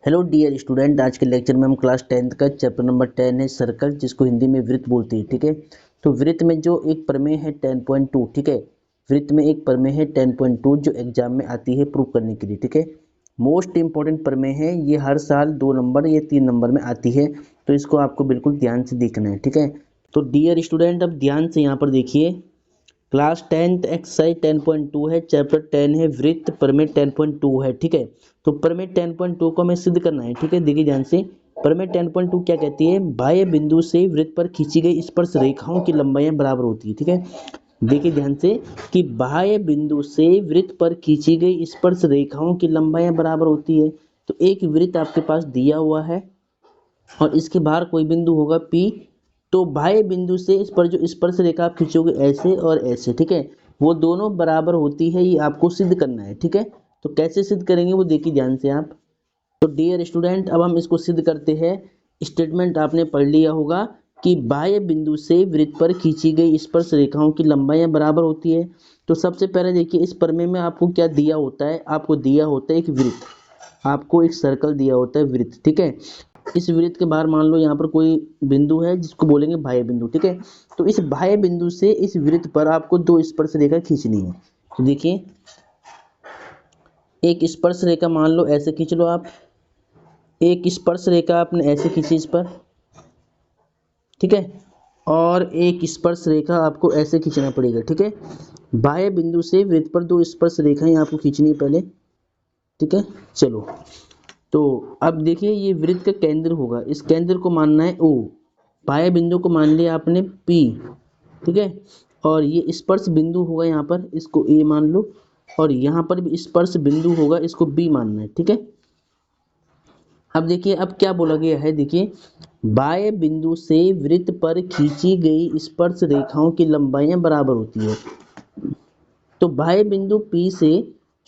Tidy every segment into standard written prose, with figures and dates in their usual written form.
Hello dear student, आज के lecture में हम क्लास 10th का चैप्टर नंबर 10 है सर्कल, जिसको हिंदी में वृत्त बोलते हैं। ठीक है, तो वृत्त में जो एक प्रमेय है 10.2, ठीक है, वृत्त में एक प्रमेय है 10.2 जो एग्जाम में आती है प्रूव करने के लिए। ठीक है, मोस्ट इंपॉर्टेंट प्रमेय है ये, हर साल 2 नंबर या 3 नंबर में आती है, तो इसको आपको बिल्कुल ध्यान से देखना है। ठीक है, तो डियर स्टूडेंट अब ध्यान से यहाँ पर देखिए, क्लास 10th एक्सरसाइज 10.2 है, चैप्टर 10 है वृत्त, प्रमेय 10.2 है। ठीक है, तो प्रमेय 10.2 को हमें सिद्ध करना है। ठीक है, देखिए ध्यान से, प्रमेय 10.2 क्या कहती है, बाह्य बिंदु से वृत्त पर खींची गई स्पर्श रेखाओं की लंबाइयां बराबर होती है। ठीक है, देखिए ध्यान से कि बाह्य बिंदु से वृत्त पर खींची गई स्पर्श रेखाओं की लंबाइयां बराबर होती है। तो एक वृत्त आपके पास दिया हुआ है और इसके बाहर कोई बिंदु होगा P, तो बाह्य बिंदु से इस पर जो स्पर्श रेखा आप खींचोगे ऐसे और ऐसे, ठीक है, वो दोनों बराबर होती है, ये आपको सिद्ध करना है। ठीक है, तो कैसे सिद्ध करेंगे वो देखिए ध्यान से आप। तो डियर स्टूडेंट अब हम इसको सिद्ध करते हैं। स्टेटमेंट आपने पढ़ लिया होगा कि बाह्य बिंदु से वृत्त पर खींची गई स्पर्श रेखाओं की लंबाइयां बराबर होती है। तो सबसे पहले देखिए, इस प्रमेय में आपको क्या दिया होता है, आपको दिया होता है एक वृत्त, आपको एक सर्कल दिया होता है वृत्त। ठीक है, इस वृत्त के बाहर मान लो यहाँ पर कोई बिंदु है जिसको बोलेंगे बाह्य बिंदु। ठीक है, तो इस बाह्य बिंदु से इस वृत्त पर आपको दो स्पर्श रेखा खींचनी है। तो देखिए, एक स्पर्श रेखा मान लो ऐसे खींच लो आप, एक स्पर्श रेखा आपने ऐसे खींची इस पर, ठीक है, और एक स्पर्श रेखा आपको ऐसे खींचना पड़ेगा। ठीक है, बाह्य बिंदु से वृत्त पर दो स्पर्श रेखाएं आपको खींचनी है पहले। ठीक है, चलो, तो अब देखिए ये वृत्त का केंद्र होगा, इस केंद्र को मानना है O, बाह्य बिंदु को मान लिया आपने P, ठीक है, और ये स्पर्श बिंदु होगा यहाँ पर, इसको A मान लो, और यहाँ पर भी स्पर्श बिंदु होगा, इसको B मानना है। ठीक है, अब देखिए अब क्या बोला गया है, देखिए बाह्य बिंदु से वृत्त पर खींची गई स्पर्श रेखाओं की लंबाइयां बराबर होती है। तो बाह्य बिंदु P से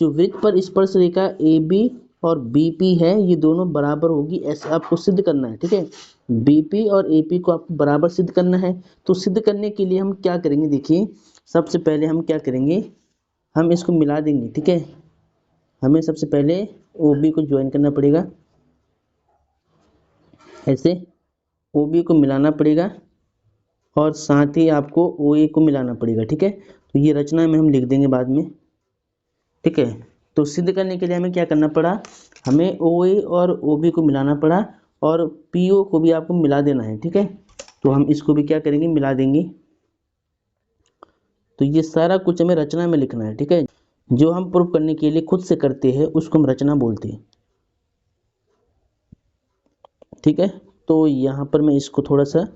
जो वृत्त पर स्पर्श रेखा AB और BP है, ये दोनों बराबर होगी, ऐसे आपको सिद्ध करना है। ठीक है, BP और AP को आपको बराबर सिद्ध करना है। तो सिद्ध करने के लिए हम क्या करेंगे, देखिए सबसे पहले हम क्या करेंगे, हम इसको मिला देंगे। ठीक है, हमें सबसे पहले OB को ज्वाइन करना पड़ेगा, ऐसे OB को मिलाना पड़ेगा, और साथ ही आपको OA को मिलाना पड़ेगा। ठीक है, तो ये रचना में हम लिख देंगे बाद में। ठीक है, तो सिद्ध करने के लिए हमें क्या करना पड़ा, हमें OA और OB को मिलाना पड़ा, और PO को भी आपको मिला देना है। ठीक है, तो हम इसको भी क्या करेंगे, मिला देंगे। तो ये सारा कुछ हमें रचना में लिखना है। ठीक है, जो हम प्रूफ करने के लिए खुद से करते हैं उसको हम रचना बोलते हैं। ठीक है, तो यहाँ पर मैं इसको थोड़ा सा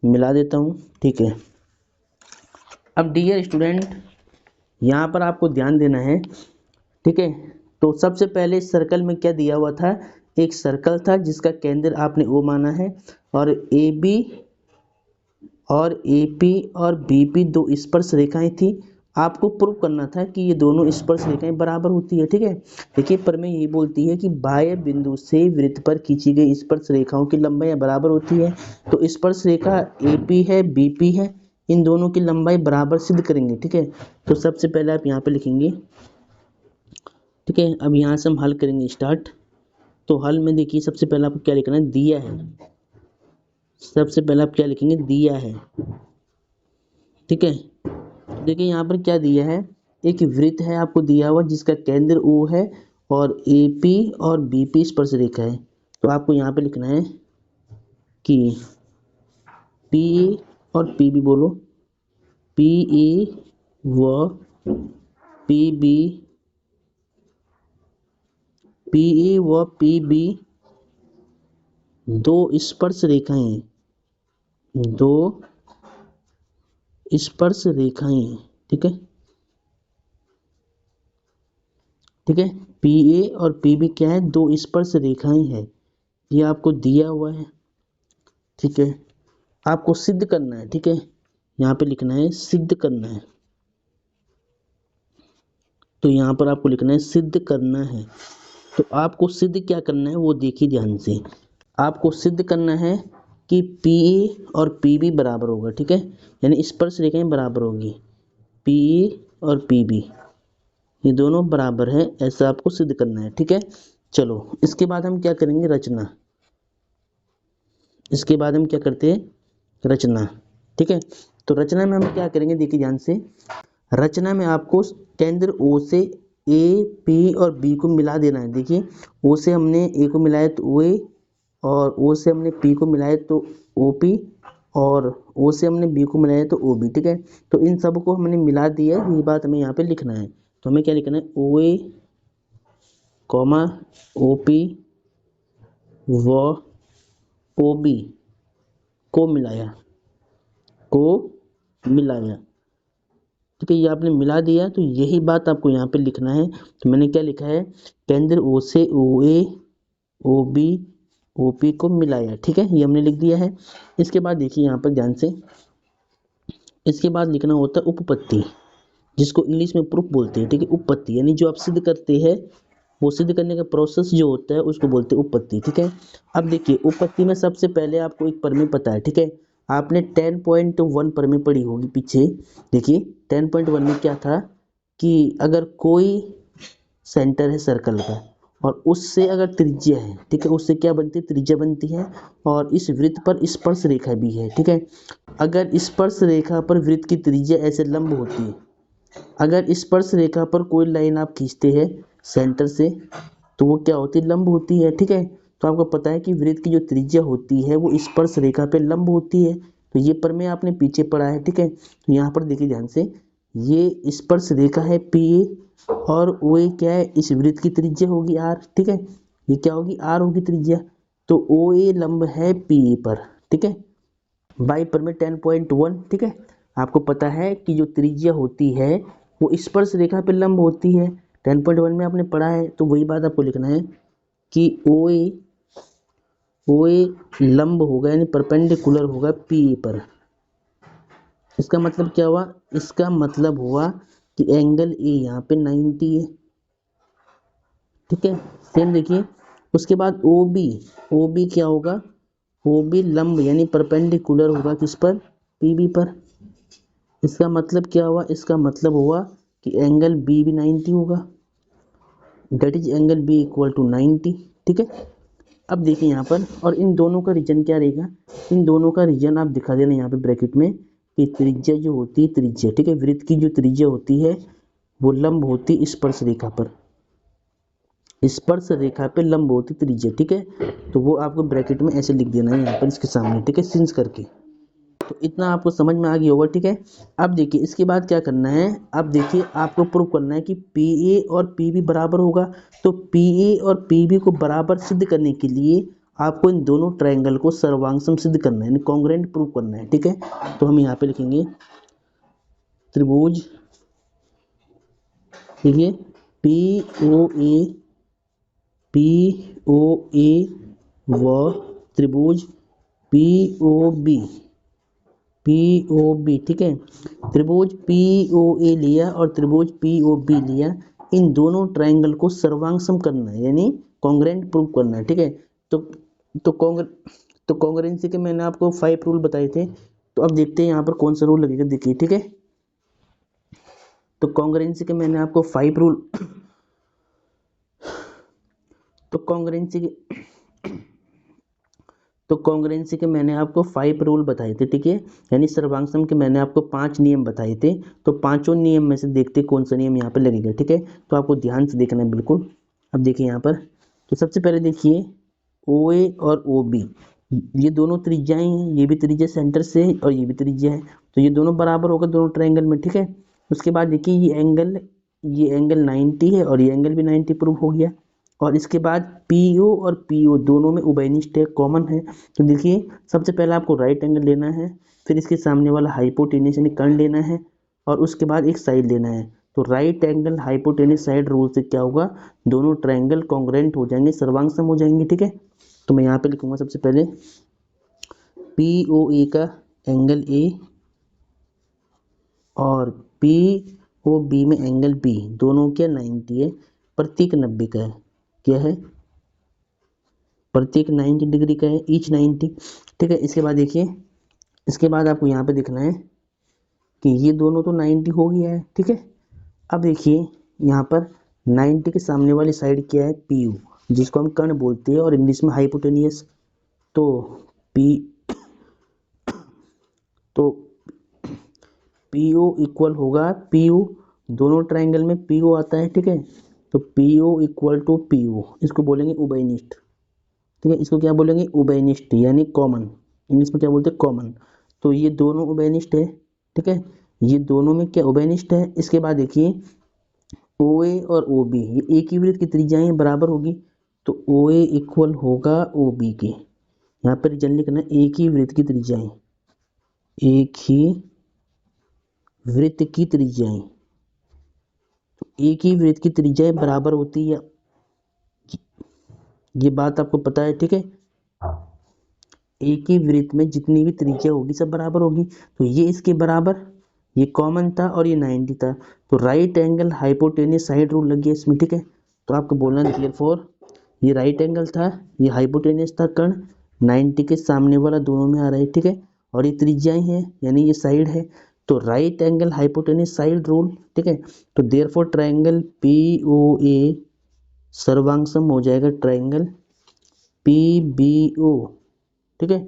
मिला देता हूँ। ठीक है, अब डियर स्टूडेंट यहाँ पर आपको ध्यान देना है। ठीक है, तो सबसे पहले इस सर्कल में क्या दिया हुआ था, एक सर्कल था जिसका केंद्र आपने O माना है, और AB और AP और BP दो स्पर्श रेखाएं थी। आपको प्रूव करना था कि ये दोनों स्पर्श रेखाएं बराबर होती है। ठीक है, देखिए प्रमेय यही बोलती है कि बाह्य बिंदु से वृत्त पर खींची गई स्पर्श रेखाओं की लंबाई बराबर होती है। तो स्पर्श रेखा AP है, BP है, इन दोनों की लंबाई बराबर सिद्ध करेंगे। ठीक है, तो सबसे पहले आप यहाँ पे लिखेंगे। ठीक है, अब यहाँ से हम हल करेंगे स्टार्ट। तो हल में देखिए सबसे पहले आपको क्या लिखना है, दिया है, सबसे पहले आप क्या लिखेंगे, दिया है। ठीक है, देखिए यहाँ पर क्या दिया है, एक वृत्त है आपको दिया हुआ जिसका केंद्र O है, और AP और BP स्पर्श रेखा है। तो आपको यहाँ पे लिखना है कि PA और PB बोलो, PA व PB, PA व PB दो स्पर्श रेखाएं, दो स्पर्श रेखाएं। ठीक है, ठीक है, PA और PB क्या है, दो स्पर्श रेखाएं हैं, ये आपको दिया हुआ है। ठीक है, आपको सिद्ध करना है। ठीक है, यहाँ पे लिखना है सिद्ध करना है, तो यहाँ पर आपको लिखना है सिद्ध करना है। तो आपको सिद्ध क्या करना है वो देखिए ध्यान से, आपको सिद्ध करना है कि PA और PB बराबर होगा। ठीक है, यानी स्पर्श रेखाएं बराबर होगी, PA और PB ये दोनों बराबर है, ऐसा आपको सिद्ध करना है। ठीक है, चलो इसके बाद हम क्या करेंगे, रचना। इसके बाद हम क्या करते हैं, रचना। ठीक है, तो रचना में हम क्या करेंगे, देखिए ध्यान से। रचना में आपको केंद्र ओ से ए पी और बी को मिला देना है। देखिए ओ से हमने ए को मिलाया तो ओ ए, और ओ से हमने पी को मिलाया तो ओ पी, और ओ से हमने बी को मिलाया तो ओ बी। ठीक है, तो इन सब को हमने मिला दिया है, ये बात हमें यहाँ पे लिखना है। तो हमें क्या लिखना है, ओ ए कॉमा ओ पी व ओ बी को मिलाया, को मिलाया। ठीक है, ये आपने मिला दिया, तो यही बात आपको यहाँ पे लिखना है। तो मैंने क्या लिखा है, केंद्र ओ से ओ ए ओ बी ओ पी को मिलाया। ठीक है, ये हमने लिख दिया है। इसके बाद देखिए यहाँ पर ध्यान से, इसके बाद लिखना होता है उपपत्ति, जिसको इंग्लिश में प्रूफ बोलते हैं। ठीक है, उपपत्ति यानी जो आप सिद्ध करते हैं, वो सिद्ध करने का प्रोसेस जो होता है उसको बोलते हैं उपपत्ति। ठीक है, अब देखिए उपपत्ति में सबसे पहले आपको एक प्रमेय पता है। ठीक है, आपने 10.1 प्रमेय पढ़ी होगी पीछे। देखिए 10.1 में क्या था कि अगर कोई सेंटर है सर्कल का और उससे अगर त्रिज्या है, ठीक है, उससे क्या बनती है, त्रिज्या बनती है, और इस वृत्त पर स्पर्श रेखा भी है। ठीक है, अगर स्पर्श रेखा पर वृत्त की त्रिज्या ऐसे लंब होती है, अगर स्पर्श रेखा पर कोई लाइन आप खींचते हैं सेंटर से, तो वो क्या होती है, लंब होती है। ठीक है, तो आपको पता है कि वृत्त की जो त्रिज्या होती है वो स्पर्श रेखा पे लंब होती है। तो ये प्रमेय आपने पीछे पढ़ा है। ठीक है, तो यहाँ पर देखिए ध्यान से, ये स्पर्श रेखा है पी ए, और ओ ए क्या है, इस वृत्त की त्रिज्या होगी आर। ठीक है, ये क्या होगी, आर होगी त्रिज्या। तो ओ ए लंब है पी ए पर। ठीक है, बाई प्रमेय 10.1। ठीक है, आपको पता है कि जो त्रिज्या होती है वो स्पर्श रेखा पे लंब होती है। 10.1 में आपने पढ़ा है, तो वही बात आपको लिखना है कि ओ ए लंब होगा यानी परपेंडिकुलर होगा पी ए पर। इसका मतलब क्या हुआ, इसका मतलब हुआ कि एंगल ए यहाँ पे 90 है। ठीक है, सेम देखिए उसके बाद ओ बी क्या होगा, ओ बी लंब यानी परपेंडिकुलर होगा किस पर, पी बी पर। इसका मतलब क्या हुआ, इसका मतलब हुआ कि एंगल बी भी 90 होगा, that is angle B equal to 90। ठीक है, अब देखिए यहाँ पर, और इन दोनों का रीजन क्या रहेगा, इन दोनों का रीजन आप दिखा देना यहाँ पे ब्रैकेट में, कि त्रिज्या जो होती है, त्रिज्या, ठीक है, वृत्त की जो त्रिज्या होती है वो लंब होती है स्पर्श रेखा पर, स्पर्श रेखा पे लंब होती त्रिज्या। ठीक है, तो वो आपको ब्रैकेट में ऐसे लिख देना है यहाँ पर इसके सामने। ठीक है, सिंस करके, तो इतना आपको समझ में आ गया होगा। ठीक है, अब देखिए इसके बाद क्या करना है, अब देखिए आपको प्रूव करना है कि पी ए और पी बी बराबर होगा। तो पी ए और पी बी को बराबर सिद्ध करने के लिए आपको इन दोनों ट्रायंगल को सर्वांगसम सिद्ध करना है, यानी कॉन्ग्रुएंट प्रूव करना है। ठीक है, तो हम यहाँ पे लिखेंगे त्रिभुज, देखिए P O A, P O A व त्रिभुज P O B, P O B. ठीक है, त्रिभुज पी ओ ए लिया और त्रिभुज पी ओ बी लिया, इन दोनों ट्रायंगल को सर्वांगसम करना है यानी कॉन्ग्रुएंट प्रूव करना है। ठीक है, तो तो कॉन्ग्र तो कॉन्ग्रुएंसी के मैंने आपको 5 रूल बताए थे। तो अब देखते हैं यहाँ पर कौन सा रूल लगेगा। देखिए ठीक है, तो कॉन्ग्रुएंसी के मैंने आपको 5 रूल, तो कॉन्ग्रुएंसी के तो कॉन्ग्रुएंसी के मैंने आपको 5 रूल बताए थे। ठीक है, यानी सर्वांगसम के मैंने आपको 5 नियम बताए थे। तो पांचों नियम में से देखते कौन सा नियम यहाँ पे लगेगा। ठीक है, तो आपको ध्यान से देखना है बिल्कुल। अब देखिए यहाँ पर, तो सबसे पहले देखिए ओ ए और ओ बी, ये दोनों त्रिज्याएं हैं, ये भी त्रिज्या सेंटर से है और ये भी त्रिज्या है, तो ये दोनों बराबर होगा दोनों ट्रायंगल में। ठीक है, उसके बाद देखिए ये एंगल 90 है और ये एंगल भी 90 प्रूव हो गया। और इसके बाद पी ओ और पी ओ दोनों में उभयनिष्ठ है, कॉमन है। तो देखिए सबसे पहले आपको राइट एंगल लेना है, फिर इसके सामने वाला हाइपोटेन्यूस यानी कर्ण लेना है, और उसके बाद एक साइड लेना है। तो right angle hypotenuse side rule से क्या होगा, दोनों ट्रायंगल कॉन्ग्रुएंट हो जाएंगे, सर्वांगसम हो जाएंगे। ठीक है, तो मैं यहाँ पे लिखूंगा सबसे पहले पी ओ ए का एंगल ए और पी ओ बी में एंगल बी, दोनों क्या 90 है, प्रत्येक 90 का है, क्या है, प्रत्येक 90 डिग्री का है, ईच 90। ठीक है, इसके बाद देखिए, इसके बाद आपको यहाँ पे देखना है कि ये दोनों तो 90 हो गया है। ठीक है, अब देखिए यहाँ पर 90 के सामने वाली साइड क्या है, पी यू, जिसको हम कर्ण बोलते हैं और इंग्लिश में हाइपोटेनियस। तो पी तो पी ओ इक्वल होगा पी यू, दोनों ट्राइंगल में पी ओ आता है, ठीक है। तो P O equal to P O, इसको बोलेंगे उभयनिष्ठ, ठीक है। इसको क्या बोलेंगे, उभयनिष्ठ यानी कॉमन, इंग्लिश में क्या बोलते हैं, कॉमन। तो ये दोनों उभयनिष्ठ है, ठीक है। ये दोनों में क्या उभयनिष्ठ है। इसके बाद देखिए ओ ए और ओ बी, ये एक ही वृत्त की त्रिज्याएं बराबर होगी। तो ओ ए इक्वल होगा ओ बी के, यहाँ पर रीजन लिखना है एक ही वृत्त की त्रिज्याएं, एक ही वृत्त की त्रिज्याएं, तो एक ही वृत्त की त्रिज्याएं बराबर होती है, ये बात आपको पता है, ठीक है। एक ही वृत्त में जितनी भी त्रिज्या होगी सब बराबर होगी। तो ये इसके बराबर, ये कॉमन था और ये 90 था। तो right angle hypotenuse side rule लग गया इसमें, ठीक है। तो आपको बोलना देयरफॉर ये राइट एंगल था, ये हाइपोटेनियस था कर्ण, 90 के सामने वाला दोनों में आ रहा है, ठीक है। और ये त्रिज्याएं हैं यानी ये साइड है। तो right angle hypotenuse side rule, ठीक है। तो देयरफॉर ट्राइंगल पी ओ ए सर्वांगसम हो जाएगा ट्राइंगल पी बी ओ, ठीक है।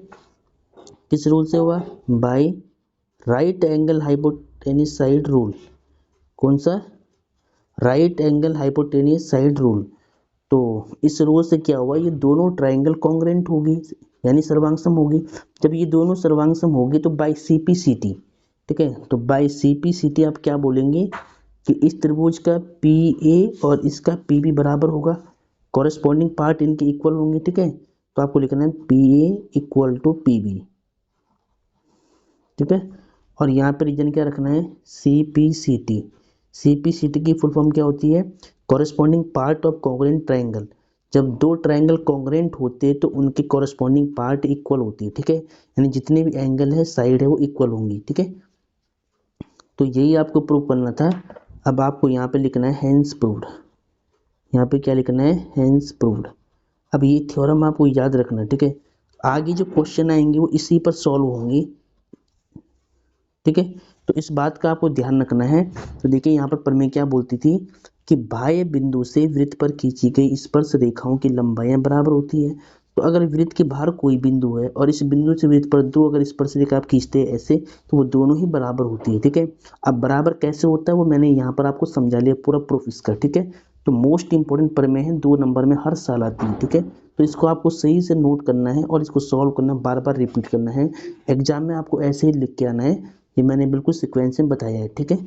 किस रूल से हुआ, by right angle hypotenuse side rule. कौन सा, right angle hypotenuse side rule. तो इस रूल से क्या हुआ, ये दोनों ट्राइंगल कॉन्ग्रेंट होगी यानी सर्वांगसम होगी। जब ये दोनों सर्वांगसम होगी तो बाय सीपीसीटी, ठीक है। तो बाय सीपीसीटी आप क्या बोलेंगे कि इस त्रिभुज का पी ए और इसका पी बी बराबर होगा, कॉरेस्पॉन्डिंग पार्ट इनके इक्वल होंगे, ठीक है। तो आपको लिखना है P A equal to P B, ठीक है। और यहाँ पे रीजन क्या रखना है, C P C T. C P C T की फुल फॉर्म क्या होती है, corresponding part of congruent triangle. जब दो ट्राइंगल कॉन्ग्रेंट होते हैं तो उनके कॉरेस्पॉन्डिंग पार्ट इक्वल होती है, ठीक है। यानी जितने भी एंगल है साइड है वो इक्वल होंगी, ठीक है। तो यही आपको प्रूव करना था। अब आपको यहाँ पे लिखना है हेंस प्रूव्ड, यहाँ पे क्या लिखना है, हेंस प्रूव्ड। अब ये थ्योरम आपको याद रखना, ठीक है। आगे जो क्वेश्चन आएंगे वो इसी पर सॉल्व होंगे, ठीक है। तो इस बात का आपको ध्यान रखना है। तो देखिए यहाँ पर प्रमेय क्या बोलती थी कि बाह्य बिंदु से वृत्त पर खींची गई स्पर्श रेखाओं की लंबाइयां बराबर होती है। तो अगर वृत्त के बाहर कोई बिंदु है और इस बिंदु से वृत्त पर दो अगर स्पर्श रेखा आप खींचते हैं ऐसे, तो वो दोनों ही बराबर होती है, ठीक है। अब बराबर कैसे होता है वो मैंने यहाँ पर आपको समझा लिया पूरा प्रूफ इसका, ठीक है। तो मोस्ट इंपॉर्टेंट प्रमेय है, 2 नंबर में हर साल आती है, ठीक है। तो इसको आपको सही से नोट करना है और इसको सॉल्व करना, बार बार रिपीट करना है। एग्जाम में आपको ऐसे ही लिख के आना है, ये मैंने बिल्कुल सीक्वेंस में बताया है, ठीक है।